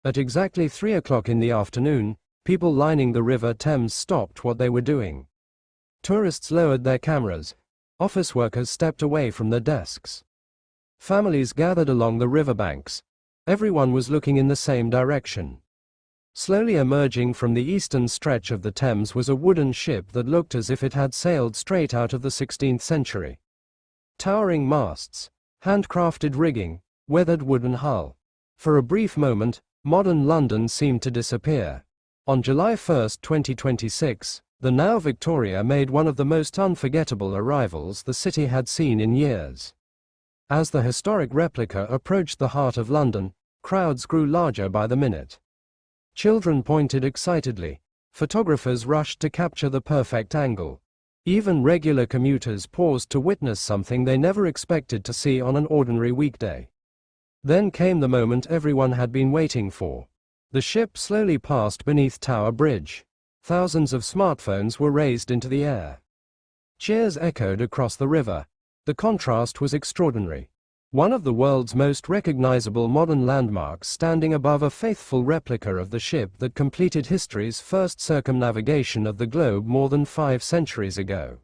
At exactly 3 o'clock in the afternoon, people lining the River Thames stopped what they were doing. Tourists lowered their cameras. Office workers stepped away from their desks. Families gathered along the riverbanks. Everyone was looking in the same direction. Slowly emerging from the eastern stretch of the Thames was a wooden ship that looked as if it had sailed straight out of the 16th century. Towering masts, handcrafted rigging, weathered wooden hull. For a brief moment, modern London seemed to disappear. On July 1, 2026, the NAO Victoria made one of the most unforgettable arrivals the city had seen in years. As the historic replica approached the heart of London, crowds grew larger by the minute. Children pointed excitedly. Photographers rushed to capture the perfect angle. Even regular commuters paused to witness something they never expected to see on an ordinary weekday. Then came the moment everyone had been waiting for. The ship slowly passed beneath Tower Bridge. Thousands of smartphones were raised into the air. Cheers echoed across the river. The contrast was extraordinary. One of the world's most recognizable modern landmarks standing above a faithful replica of the ship that completed history's first circumnavigation of the globe more than 5 centuries ago.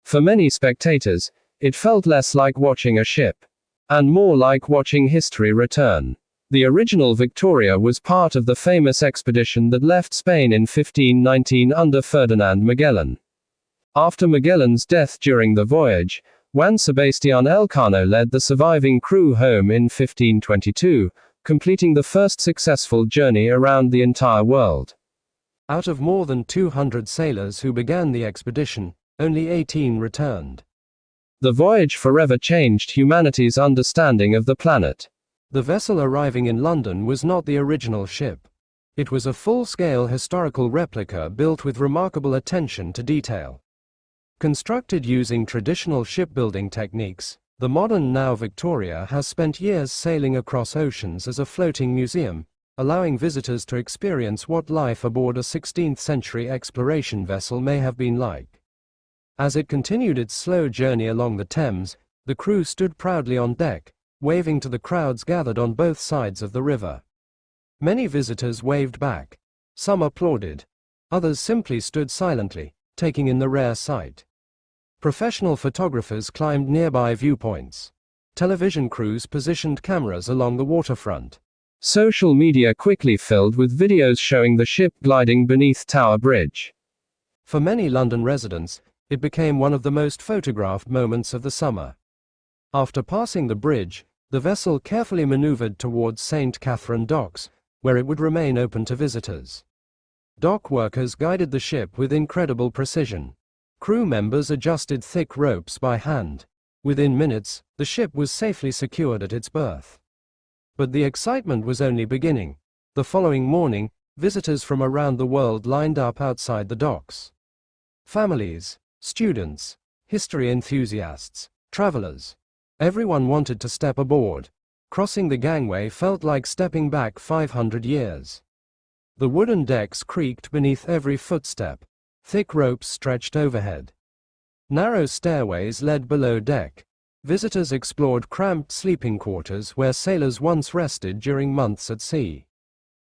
For many spectators, it felt less like watching a ship, and more like watching history return. The original Victoria was part of the famous expedition that left Spain in 1519 under Ferdinand Magellan. After Magellan's death during the voyage, Juan Sebastián Elcano led the surviving crew home in 1522, completing the first successful journey around the entire world. Out of more than 200 sailors who began the expedition, only 18 returned. The voyage forever changed humanity's understanding of the planet. The vessel arriving in London was not the original ship. It was a full-scale historical replica built with remarkable attention to detail. Constructed using traditional shipbuilding techniques, the modern NAO Victoria has spent years sailing across oceans as a floating museum, allowing visitors to experience what life aboard a 16th-century exploration vessel may have been like. As it continued its slow journey along the Thames, the crew stood proudly on deck, waving to the crowds gathered on both sides of the river. Many visitors waved back. Some applauded. Others simply stood silently, taking in the rare sight. Professional photographers climbed nearby viewpoints. Television crews positioned cameras along the waterfront. Social media quickly filled with videos showing the ship gliding beneath Tower Bridge. For many London residents, it became one of the most photographed moments of the summer. After passing the bridge, the vessel carefully maneuvered towards St Katharine Docks, where it would remain open to visitors. Dock workers guided the ship with incredible precision. Crew members adjusted thick ropes by hand. Within minutes, the ship was safely secured at its berth. But the excitement was only beginning. The following morning, visitors from around the world lined up outside the docks. Families, students, history enthusiasts, travelers. Everyone wanted to step aboard. Crossing the gangway felt like stepping back 500 years. The wooden decks creaked beneath every footstep. Thick ropes stretched overhead. Narrow stairways led below deck. Visitors explored cramped sleeping quarters where sailors once rested during months at sea.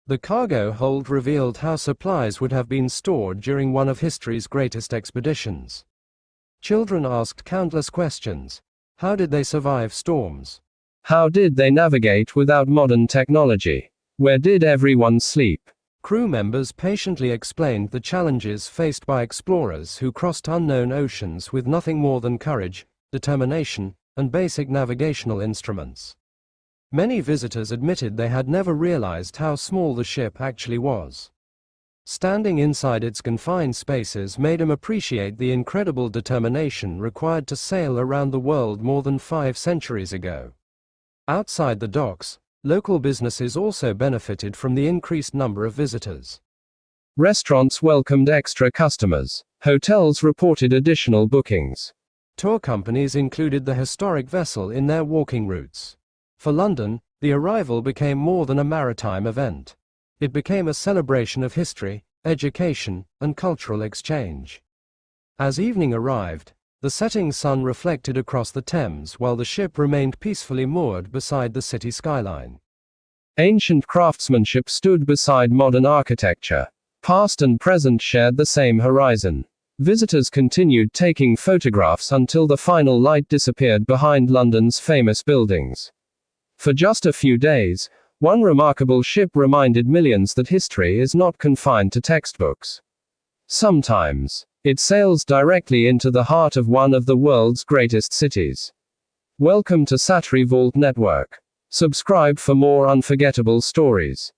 The cargo hold revealed how supplies would have been stored during one of history's greatest expeditions. Children asked countless questions. How did they survive storms? How did they navigate without modern technology? Where did everyone sleep? Crew members patiently explained the challenges faced by explorers who crossed unknown oceans with nothing more than courage, determination, and basic navigational instruments. Many visitors admitted they had never realized how small the ship actually was. Standing inside its confined spaces made him appreciate the incredible determination required to sail around the world more than 5 centuries ago. Outside the docks, local businesses also benefited from the increased number of visitors. Restaurants welcomed extra customers. Hotels reported additional bookings. Tour companies included the historic vessel in their walking routes. For London, the arrival became more than a maritime event. It became a celebration of history, education, and cultural exchange. As evening arrived, the setting sun reflected across the Thames while the ship remained peacefully moored beside the city skyline. Ancient craftsmanship stood beside modern architecture. Past and present shared the same horizon. Visitors continued taking photographs until the final light disappeared behind London's famous buildings. For just a few days, one remarkable ship reminded millions that history is not confined to textbooks. Sometimes, it sails directly into the heart of one of the world's greatest cities. Welcome to Satri Vault Network. Subscribe for more unforgettable stories.